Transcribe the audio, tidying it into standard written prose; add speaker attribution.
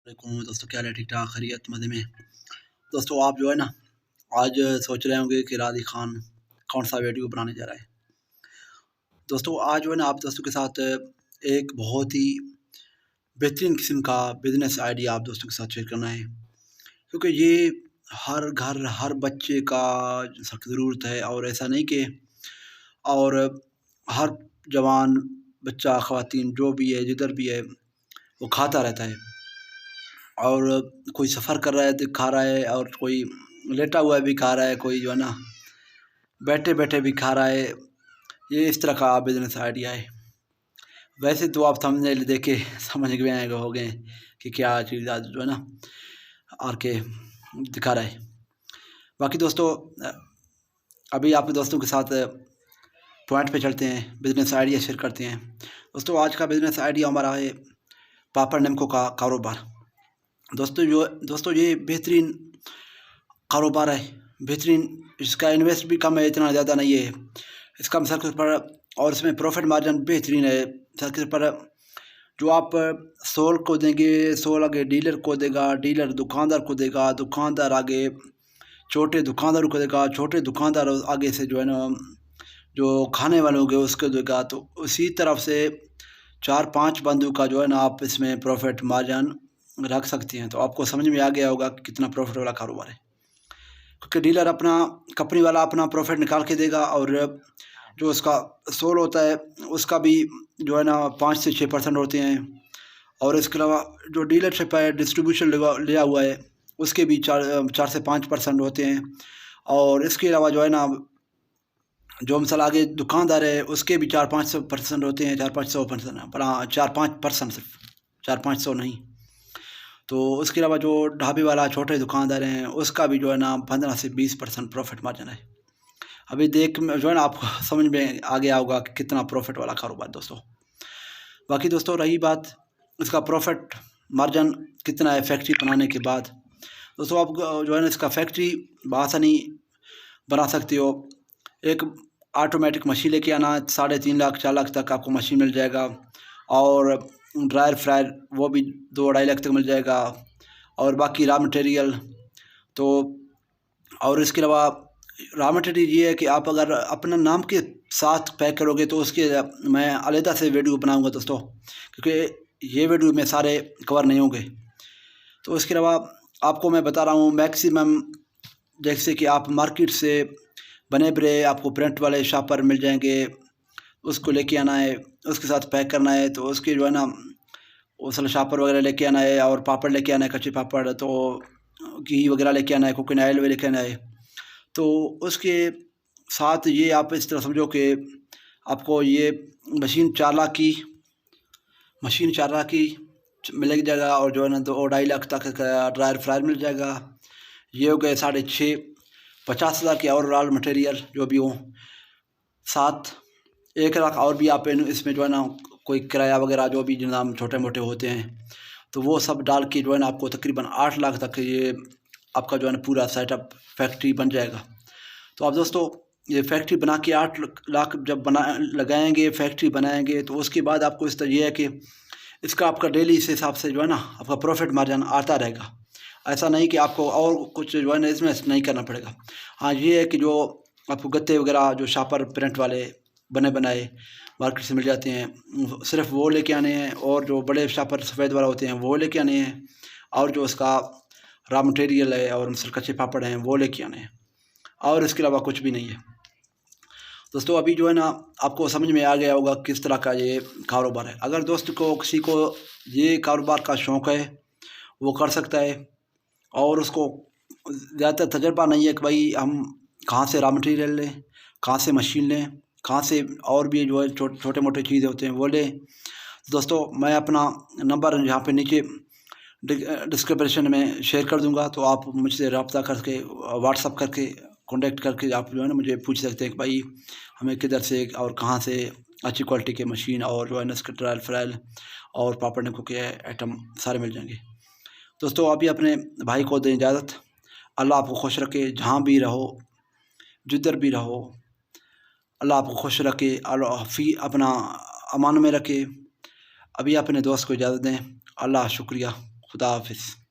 Speaker 1: दोस्तों क्या हाल है? ठीक ठाक, खैरियत, मज़े में। दोस्तों आप जो है ना, आज सोच रहे होंगे कि राधी खान कौन सा वीडियो बनाने जा रहा है। दोस्तों आज जो है ना, आप दोस्तों के साथ एक बहुत ही बेहतरीन किस्म का बिज़नेस आइडिया आप दोस्तों के साथ शेयर करना है, क्योंकि ये हर घर, हर बच्चे का सख्त ज़रूरत है। और ऐसा नहीं कि और हर जवान, बच्चा, ख़वातीन जो भी है, जिधर भी है, वो खाता रहता है। और कोई सफ़र कर रहा है तो खा रहा है, और कोई लेटा हुआ भी खा रहा है, कोई जो है ना बैठे-बैठे भी खा रहा है। ये इस तरह का बिज़नेस आइडिया है। वैसे तो आप थंबनेल देख के समझ गए होंगे कि क्या चीज़ आज जो है ना आर के दिखा रहा है। बाकी दोस्तों अभी आपके दोस्तों के साथ पॉइंट पे चलते हैं, बिज़नेस आइडिया शेयर करते हैं। दोस्तों आज का बिज़नेस आइडिया हमारा है पापड़ नमकों का कारोबार। दोस्तों ये बेहतरीन कारोबार है, बेहतरीन। इसका इन्वेस्ट भी कम है, इतना ज़्यादा नहीं है। इसका सर्कल पर और इसमें प्रॉफिट मार्जिन बेहतरीन है। सर्कल पर जो आप 100 को देंगे, 100 आगे डीलर को देगा, डीलर दुकानदार को देगा, दुकानदार आगे छोटे दुकानदारों को देगा, छोटे दुकानदार आगे से जो है ना जो खाने वाले होंगे उसको देगा। तो उसी तरफ से 4-5 बंदों का जो है ना आप इसमें प्रॉफिट मार्जिन रख सकती हैं। तो आपको समझ में आ गया होगा कि कितना प्रॉफिट वाला कारोबार है, क्योंकि डीलर अपना, कंपनी वाला अपना प्रॉफिट निकाल के देगा, और जो उसका सोल होता है उसका भी जो है ना 5 से 6% होते हैं। और इसके अलावा जो डीलरशिप है, डिस्ट्रीब्यूशन लिया हुआ है, उसके भी 4 से 5% होते हैं। और इसके अलावा जो है ना जो मसाला आगे दुकानदार है उसके भी 4-5% होते हैं, 4-500% पर 4-5% सिर्फ, 4-500 नहीं। तो उसके अलावा जो ढाबे वाला छोटे दुकानदार हैं उसका भी जो है ना 15 से 20% प्रॉफिट मार्जिन है। अभी देख जो है ना आपको समझ में आ गया होगा कि कितना प्रॉफिट वाला कारोबार दोस्तों। बाकी दोस्तों रही बात इसका प्रॉफिट मार्जिन कितना है फैक्ट्री बनाने के बाद, दोस्तों आप जो है ना इसका फैक्ट्री बआसानी बना सकते हो। एक ऑटोमेटिक मशीन लेके आना, 3.5 लाख 4 लाख तक आपको मशीन मिल जाएगा। और ड्रायर फ्रायर वो भी 2-2.5 लाख तक मिल जाएगा। और बाकी रॉ मटेरियल तो, और इसके अलावा रॉ मटेरियल ये है कि आप अगर अपना नाम के साथ पैक करोगे तो उसके मैं अलहदा से वीडियो बनाऊंगा दोस्तों, क्योंकि ये वीडियो में सारे कवर नहीं होंगे। तो इसके अलावा आपको मैं बता रहा हूँ मैक्सिमम, जैसे कि आप मार्केट से बने बने आपको प्रिंट वाले शापर मिल जाएंगे, उसको लेके आना है, उसके साथ पैक करना है। तो उसके जो है ना उसल शापर वगैरह लेके आना है, और पापड़ लेके आना है, कच्चे पापड़, तो घी वगैरह लेके आना है, कोकोनट ऑयल भी लेके आना है। तो उसके साथ ये आप इस तरह समझो कि आपको ये मशीन 4 लाख की मिल जाएगा। और जो है ना 2-2.5 लाख तक का ड्रायर फ्रायर मिल जाएगा। ये हो गए 6.5, 50,000 के और रॉ मटेरियल जो भी हो, साथ 1 लाख और भी आप इसमें जो है ना कोई किराया वगैरह जो भी निज़ाम छोटे मोटे होते हैं, तो वो सब डाल के जो है ना आपको तकरीबन 8 लाख तक ये आपका जो है ना पूरा सेटअप फैक्ट्री बन जाएगा। तो आप दोस्तों ये फैक्ट्री बना के 8 लाख जब लगाएंगे, फैक्ट्री बनाएंगे, तो उसके बाद आपको इस तरह ये है कि इसका आपका डेली इस हिसाब से जो है ना आपका प्रॉफिट मार्जिन आता रहेगा। ऐसा नहीं कि आपको और कुछ जो है ना इसमें नहीं करना पड़ेगा। हाँ ये है कि जो आपको गत्ते वगैरह जो शापर प्रिंट वाले बने बनाए मार्केट से मिल जाते हैं, सिर्फ वो लेके आने हैं। और जो बड़े शापर सफ़ेद वाला होते हैं वो लेके आने हैं। और जो उसका रॉ मटेरियल है और मसल कच्चे पापड़ हैं वो लेके आने हैं, और इसके अलावा कुछ भी नहीं है। दोस्तों अभी जो है ना आपको समझ में आ गया होगा किस तरह का ये कारोबार है। अगर दोस्त को किसी को ये कारोबार का शौक़ है वो कर सकता है, और उसको ज़्यादा तजर्बा नहीं है कि भाई हम कहाँ से रॉ मटेरियल लें, कहाँ से मशीन लें, कहाँ से और भी जो है छोटे मोटे चीज़ें होते हैं वो लें। दोस्तों मैं अपना नंबर यहाँ पे नीचे डिस्क्रिप्शन में शेयर कर दूंगा, तो आप मुझसे रब्ता करके व्हाट्सअप करके कांटेक्ट करके आप जो है ना मुझे पूछ सकते हैं कि भाई हमें किधर से और कहाँ से अच्छी क्वालिटी के मशीन और जो है ना इसके ड्रायर फ्रायर और पापड़ नमकों के आइटम सारे मिल जाएंगे। दोस्तों अभी अपने भाई को दें इजाज़त। अल्लाह आपको खुश रखे, जहाँ भी रहो, जिधर भी रहो, अल्लाह आपको खुश रखे, अपना अमान में रखे। अभी अपने दोस्त को इजाज़त दें। अल्लाह शुक्रिया। خدا حافظ.